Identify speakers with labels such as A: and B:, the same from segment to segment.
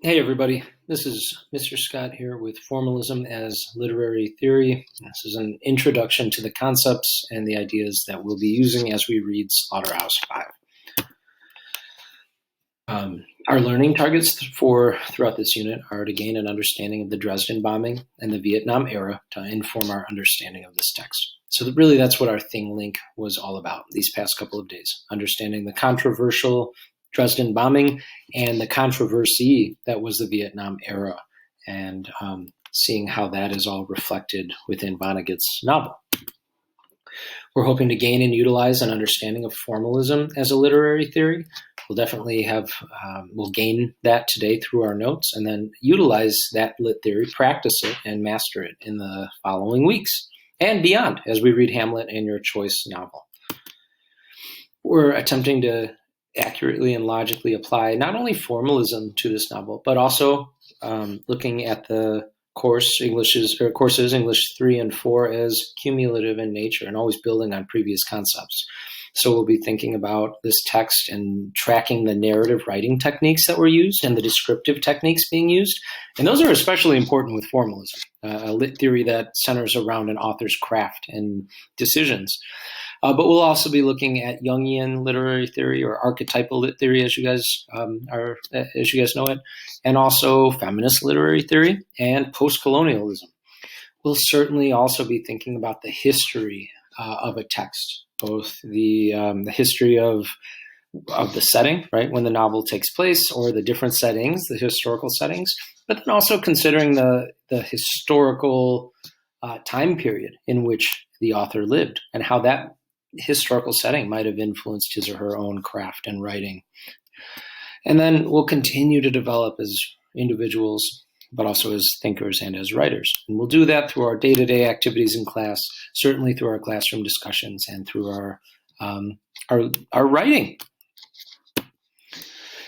A: Hey everybody, this is Mr. Scott here with Formalism as Literary Theory. This is an introduction to the concepts and the ideas that we'll be using as we read Slaughterhouse-Five. Our learning targets throughout this unit are to gain an understanding of the Dresden bombing and the Vietnam era to inform our understanding of this text. So really that's what our thing link was all about these past couple of days, understanding the controversial Dresden bombing and the controversy that was the Vietnam era, and seeing how that is all reflected within Vonnegut's novel. We're hoping to gain and utilize an understanding of formalism as a literary theory. We'll definitely we'll gain that today through our notes, and then utilize that lit theory, practice it, and master it in the following weeks and beyond as we read Hamlet and your choice novel. We're attempting to accurately and logically apply not only formalism to this novel, but also looking at the courses English 3 and 4 as cumulative in nature and always building on previous concepts. So we'll be thinking about this text and tracking the narrative writing techniques that were used and the descriptive techniques being used. And those are especially important with formalism, a lit theory that centers around an author's craft and decisions. But we'll also be looking at Jungian literary theory, or archetypal lit theory, as you guys know it, and also feminist literary theory and post-colonialism. We'll certainly also be thinking about the history of a text, both the history of the setting, right, when the novel takes place, or the different settings, the historical settings, but then also considering the historical time period in which the author lived and how that historical setting might have influenced his or her own craft and writing. And then we'll continue to develop as individuals, but also as thinkers and as writers. And we'll do that through our day-to-day activities in class, certainly through our classroom discussions and through our writing.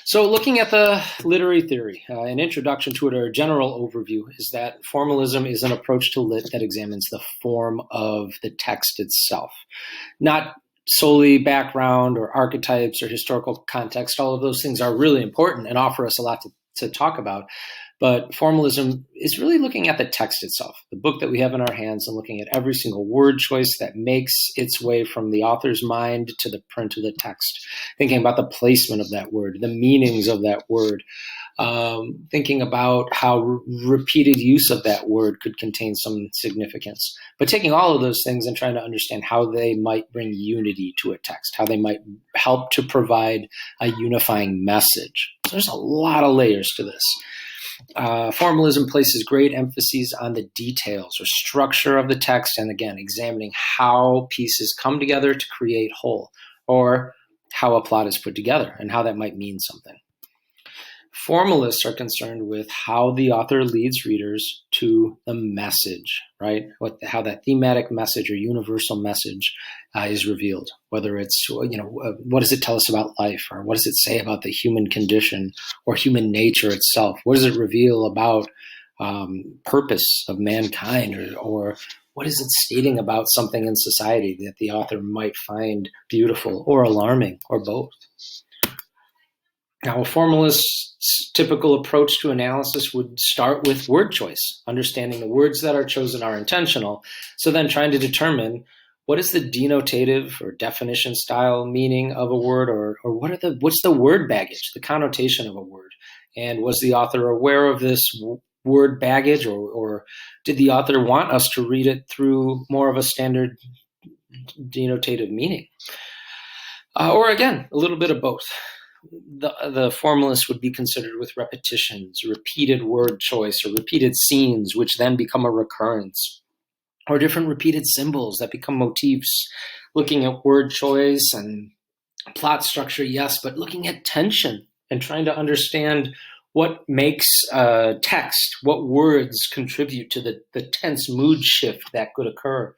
A: So looking at the literary theory, an introduction to it, or a general overview, is that formalism is an approach to lit that examines the form of the text itself, not solely background or archetypes or historical context. All of those things are really important and offer us a lot to talk about. But formalism is really looking at the text itself, the book that we have in our hands, and looking at every single word choice that makes its way from the author's mind to the print of the text, thinking about the placement of that word, the meanings of that word, thinking about how repeated use of that word could contain some significance. But taking all of those things and trying to understand how they might bring unity to a text, how they might help to provide a unifying message. So there's a lot of layers to this. Formalism places great emphasis on the details or structure of the text, and again, examining how pieces come together to create whole, or how a plot is put together and how that might mean something. Formalists are concerned with how the author leads readers to the message, right? How that thematic message or universal message is revealed, whether it's, what does it tell us about life, or what does it say about the human condition or human nature itself? What does it reveal about purpose of mankind, or what is it stating about something in society that the author might find beautiful or alarming, or both? Now, a formalist's typical approach to analysis would start with word choice, understanding the words that are chosen are intentional, so then trying to determine what is the denotative or definition style meaning of a word, or what's the word baggage, the connotation of a word, and was the author aware of this word baggage, or did the author want us to read it through more of a standard denotative meaning? Or again, a little bit of both. The formalist would be considered with repetitions, repeated word choice, or repeated scenes, which then become a recurrence, or different repeated symbols that become motifs, looking at word choice and plot structure, yes, but looking at tension and trying to understand what makes text, what words contribute to the tense mood shift that could occur,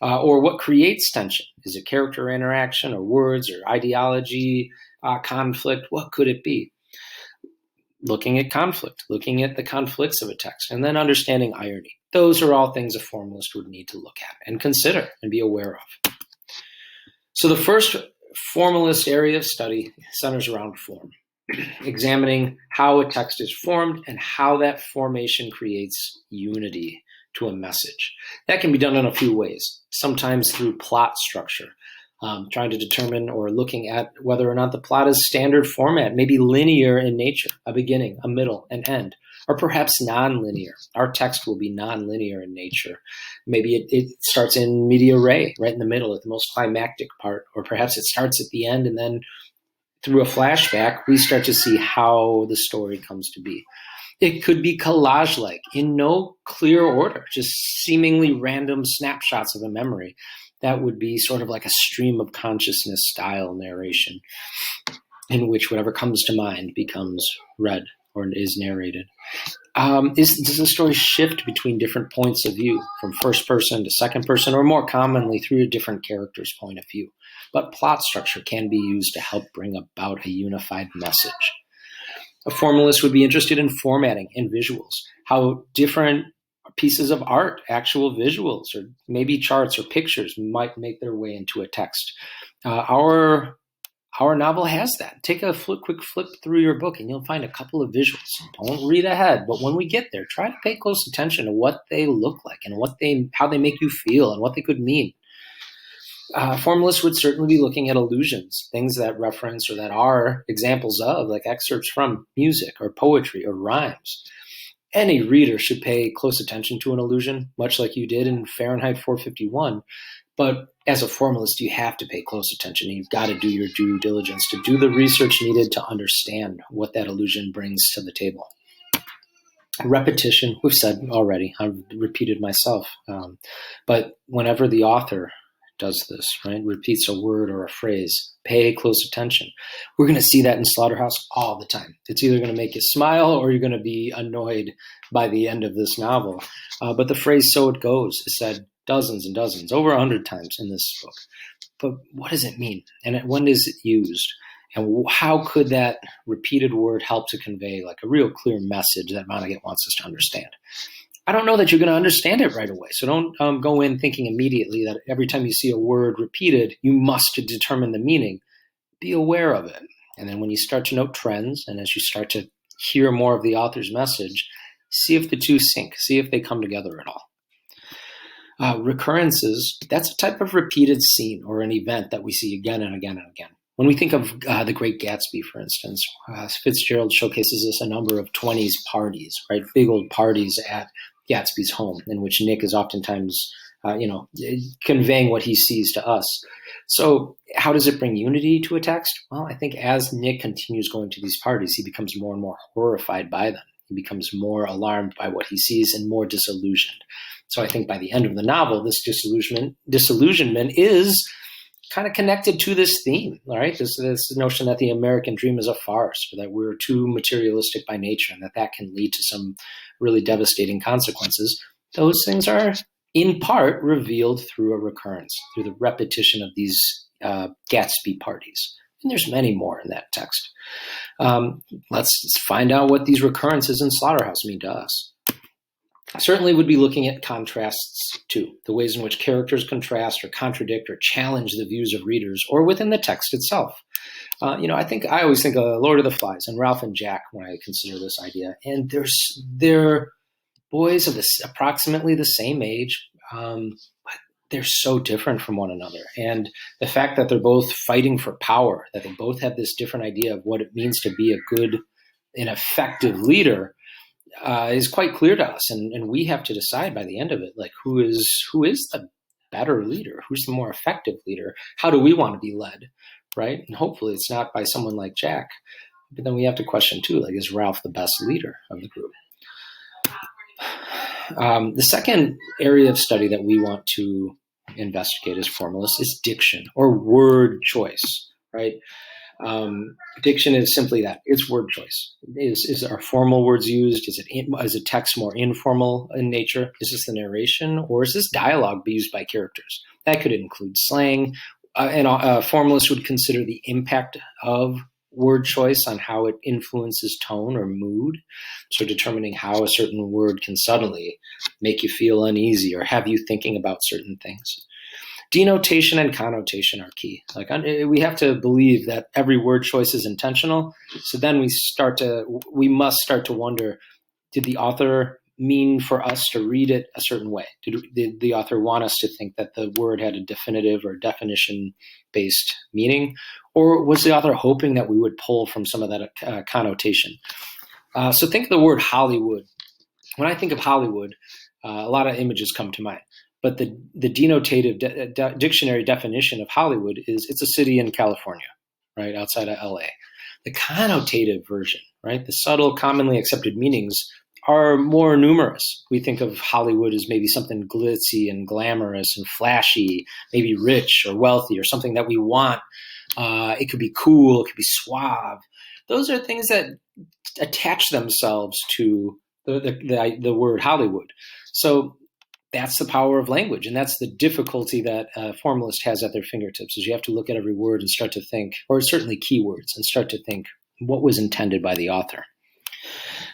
A: or what creates tension. Is it character interaction, or words, or ideology, conflict? What could it be? Looking at conflict, looking at the conflicts of a text, and then understanding irony. Those are all things a formalist would need to look at and consider and be aware of. So the first formalist area of study centers around form. examining how a text is formed and how that formation creates unity to a message. That can be done in a few ways, sometimes through plot structure, trying to determine or looking at whether or not the plot is standard format, maybe linear in nature, a beginning, a middle, an end, or perhaps nonlinear. Our text will be nonlinear in nature. Maybe it starts in media res, right in the middle at the most climactic part, or perhaps it starts at the end and then through a flashback, we start to see how the story comes to be. It could be collage-like, in no clear order, just seemingly random snapshots of a memory. That would be sort of like a stream of consciousness style narration, in which whatever comes to mind becomes read or is narrated. Does the story shift between different points of view, from first person to second person, or more commonly through a different character's point of view? But plot structure can be used to help bring about a unified message. A formalist would be interested in formatting and visuals, how different pieces of art, actual visuals, or maybe charts or pictures might make their way into a text. Our novel has that. Take a quick flip through your book and you'll find a couple of visuals. Don't read ahead, but when we get there, try to pay close attention to what they look like and how they make you feel and what they could mean. Formalists would certainly be looking at allusions, things that reference or that are examples of, like excerpts from music or poetry or rhymes. Any reader should pay close attention to an allusion, much like you did in Fahrenheit 451. But as a formalist, you have to pay close attention. You've got to do your due diligence to do the research needed to understand what that allusion brings to the table. Repetition, we've said already, I've repeated myself. But whenever the author does this, right, repeats a word or a phrase, pay close attention. We're going to see that in Slaughterhouse all the time. It's either going to make you smile or you're going to be annoyed by the end of this novel. But the phrase "so it goes" is said dozens and dozens, over 100 times in this book. But what does it mean? And when is it used? And how could that repeated word help to convey like a real clear message that Vonnegut wants us to understand? I don't know that you're going to understand it right away. So don't go in thinking immediately that every time you see a word repeated, you must determine the meaning. Be aware of it. And then when you start to note trends, and as you start to hear more of the author's message, see if the two sync, see if they come together at all. Recurrences, that's a type of repeated scene or an event that we see again and again and again. When we think of The Great Gatsby, for instance, Fitzgerald showcases us a number of 20s parties, right? Big old parties at Gatsby's home, in which Nick is oftentimes, conveying what he sees to us. So how does it bring unity to a text? Well, I think as Nick continues going to these parties, he becomes more and more horrified by them. He becomes more alarmed by what he sees and more disillusioned. So I think by the end of the novel, this disillusionment is kind of connected to this theme, all right? This notion that the American dream is a farce, or that we're too materialistic by nature, and that can lead to some really devastating consequences. Those things are, in part, revealed through a recurrence, through the repetition of these Gatsby parties. And there's many more in that text. Let's find out what these recurrences in Slaughterhouse mean to us. I certainly would be looking at contrasts too, the ways in which characters contrast or contradict or challenge the views of readers or within the text itself. I always think of Lord of the Flies and Ralph and Jack when I consider this idea. And they're boys of approximately the same age, but they're so different from one another. And the fact that they're both fighting for power, that they both have this different idea of what it means to be a good and effective leader, is quite clear to us, and we have to decide by the end of it, like who is the better leader, who's the more effective leader, how do we want to be led, right? And hopefully it's not by someone like Jack, but then we have to question too, like, is Ralph the best leader of the group? The second area of study that we want to investigate as formalists is diction or word choice, right? Diction is simply that. It's word choice. Is our formal words used? Is a text more informal in nature? Is this the narration? Or is this dialogue used by characters? That could include slang. And formalists would consider the impact of word choice on how it influences tone or mood. So determining how a certain word can suddenly make you feel uneasy or have you thinking about certain things. Denotation and connotation are key. Like we have to believe that every word choice is intentional. So then we must start to wonder, did the author mean for us to read it a certain way? Did the author want us to think that the word had a definitive or definition-based meaning? Or was the author hoping that we would pull from some of that connotation? So think of the word Hollywood. When I think of Hollywood, a lot of images come to mind. But the denotative dictionary definition of Hollywood is it's a city in California, right, outside of LA. The connotative version, right, the subtle, commonly accepted meanings are more numerous. We think of Hollywood as maybe something glitzy and glamorous and flashy, maybe rich or wealthy or something that we want. It could be cool, it could be suave. Those are things that attach themselves to the word Hollywood. So that's the power of language, and that's the difficulty that a formalist has at their fingertips, is you have to look at every word and start to think, or certainly keywords, and start to think what was intended by the author.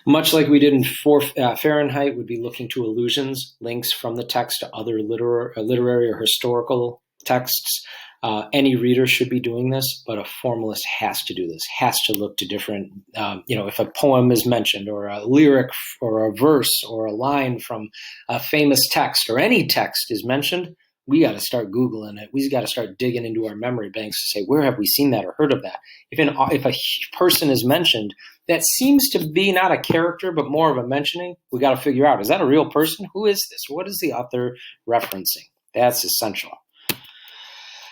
A: Much like we did in Fahrenheit, would be looking to allusions, links from the text to other literary or historical texts. Any reader should be doing this, but a formalist has to do this, has to look to different, if a poem is mentioned or a lyric or a verse or a line from a famous text or any text is mentioned, we got to start Googling it. We got to start digging into our memory banks to say, where have we seen that or heard of that? If a person is mentioned that seems to be not a character, but more of a mentioning, we got to figure out, is that a real person? Who is this? What is the author referencing? That's essential.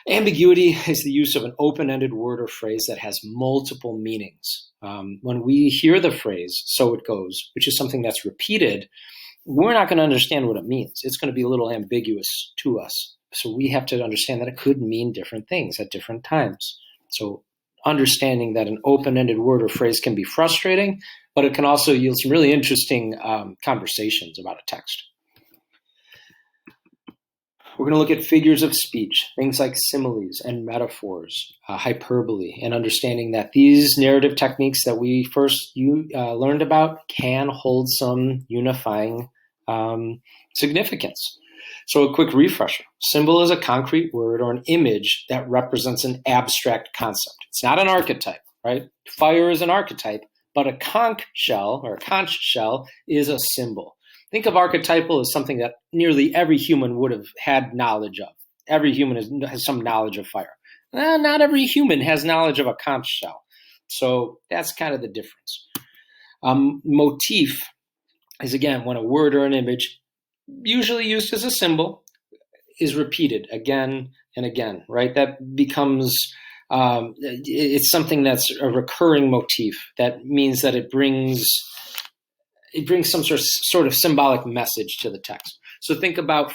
A: Ambiguity is the use of an open-ended word or phrase that has multiple meanings. When we hear the phrase, so it goes, which is something that's repeated, we're not going to understand what it means. It's going to be a little ambiguous to us. So we have to understand that it could mean different things at different times. So understanding that an open-ended word or phrase can be frustrating, but it can also yield some really interesting conversations about a text. We're going to look at figures of speech, things like similes and metaphors, hyperbole, and understanding that these narrative techniques that we first learned about can hold some unifying significance. So a quick refresher. Symbol is a concrete word or an image that represents an abstract concept. It's not an archetype, right? Fire is an archetype, but a conch shell or a conch shell is a symbol. Think of archetypal as something that nearly every human would have had knowledge of. Every human has some knowledge of fire. Not every human has knowledge of a conch shell. So that's kind of the difference. Motif is, again, when a word or an image, usually used as a symbol, is repeated again and again, right? That becomes, it's something that's a recurring motif. That means that it brings some sort of symbolic message to the text. So think about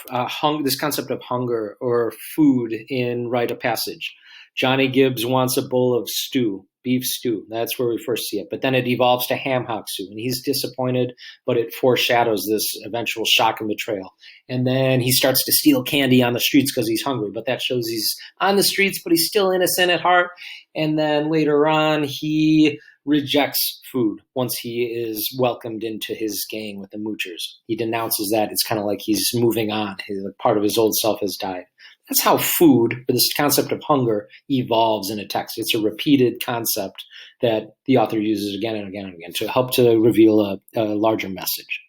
A: this concept of hunger or food in Rite of Passage. Johnny Gibbs wants a bowl of stew, beef stew. That's where we first see it. But then it evolves to ham hock stew, and he's disappointed, but it foreshadows this eventual shock and betrayal. And then he starts to steal candy on the streets because he's hungry, but that shows he's on the streets, but he's still innocent at heart. And then later on, he rejects food once he is welcomed into his gang with the moochers. He denounces that. It's kind of like he's moving on. Part of his old self has died. That's how food, or this concept of hunger, evolves in a text. It's a repeated concept that the author uses again and again and again to help to reveal a larger message.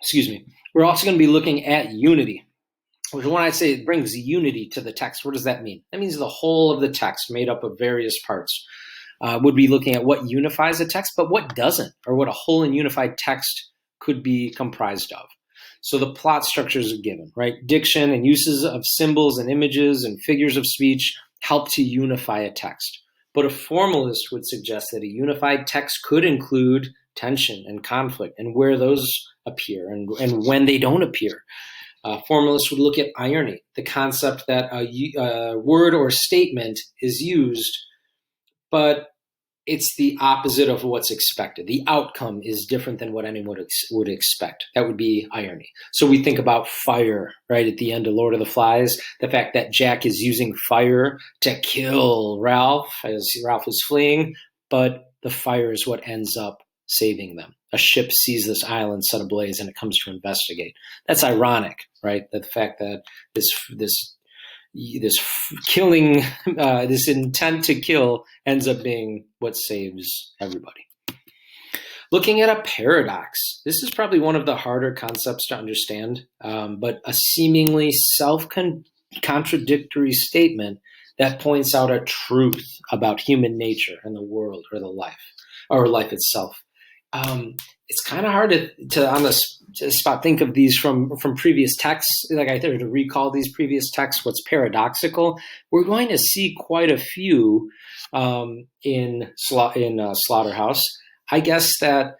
A: Excuse me. We're also going to be looking at unity. Which, when I say it brings unity to the text, what does that mean? That means the whole of the text made up of various parts. Would be looking at what unifies a text, but what doesn't, or what a whole and unified text could be comprised of. So the plot structures are given, right? Diction and uses of symbols and images and figures of speech help to unify a text. But a formalist would suggest that a unified text could include tension and conflict and where those appear and when they don't appear. Formalists would look at irony, the concept that a word or statement is used, but it's the opposite of what's expected. The outcome is different than what anyone would expect. That would be irony. So we think about fire, right, at the end of Lord of the Flies, the fact that Jack is using fire to kill Ralph as Ralph is fleeing, but the fire is what ends up saving them. a ship sees this island set ablaze and it comes to investigate. That's ironic, right? That the fact that this killing, this intent to kill ends up being what saves everybody. Looking at a paradox. This is probably one of the harder concepts to understand, but a seemingly self-contradictory statement that points out a truth about human nature and the world or the life, or life itself. It's kind of hard to on the spot think of these from previous texts. Like I said, to recall these previous texts, what's paradoxical. We're going to see quite a few in Slaughterhouse. I guess that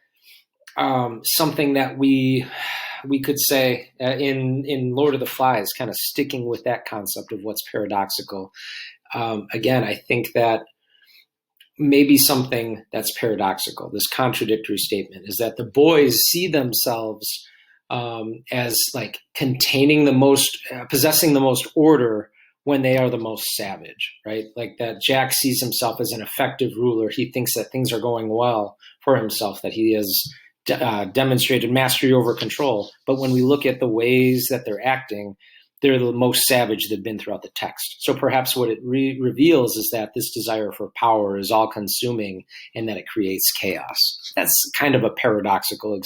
A: something that we could say in Lord of the Flies, kind of sticking with that concept of what's paradoxical. Again, I think that maybe something that's paradoxical, this contradictory statement, is that the boys see themselves as like containing the most, possessing the most order when they are the most savage, right? Like that Jack sees himself as an effective ruler. He thinks that things are going well for himself, that he has demonstrated mastery over control. But when we look at the ways that they're acting, they're the most savage they've been throughout the text. So perhaps what it reveals is that this desire for power is all-consuming and that it creates chaos. That's kind of a paradoxical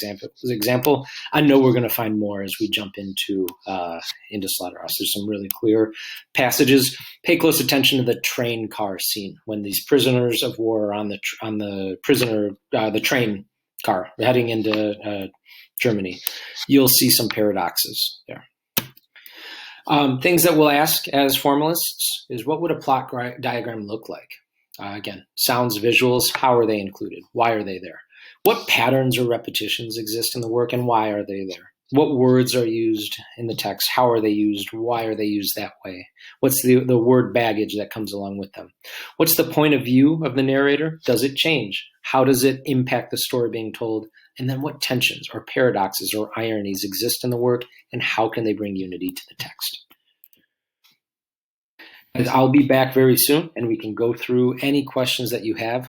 A: example. I know we're going to find more as we jump into Slaughterhouse. There's some really clear passages. Pay close attention to the train car scene when these prisoners of war are on the train car heading into Germany. You'll see some paradoxes there. Things that we'll ask as formalists is, what would a plot diagram look like? Again, sounds, visuals, how are they included? Why are they there? What patterns or repetitions exist in the work and why are they there? What words are used in the text? How are they used? Why are they used that way? What's the word baggage that comes along with them? What's the point of view of the narrator? Does it change? How does it impact the story being told? And then what tensions or paradoxes or ironies exist in the work, and how can they bring unity to the text? I'll be back very soon, and we can go through any questions that you have.